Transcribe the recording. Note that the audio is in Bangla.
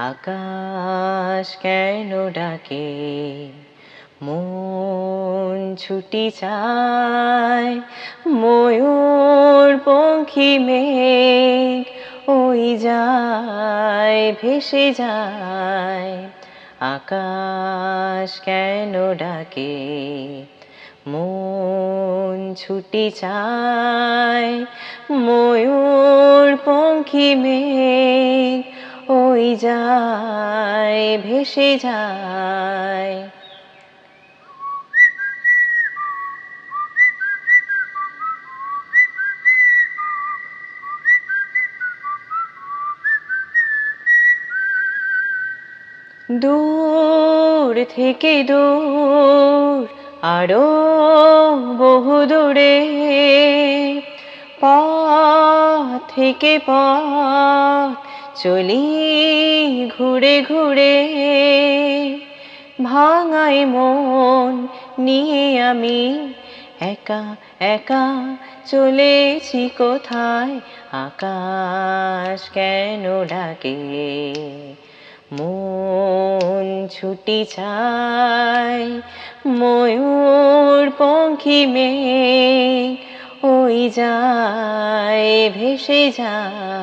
আকাশ কেন ডাকে মন ছুটি চায়, ময়ূর পঙ্খী মেঘ ওই যায় ভেসে যায়। আকাশ কেন ডাকে মন ছুটি চায়, ময়ূর পঙ্খী মেঘ ওই যায় ভেসে যায়। দূর থেকে দূর আরো বহু দূরে, পথ থেকে পথ চলি ঘুরে ঘুরে। ভাঙাই মন নিয়ে আমি একা একা চলেছি কোথায়। আকাশ কেন ডাকে মন ছুটি চায়, ময়ূর পঙ্খী মেঘ ওই যায় ভেসে যায়।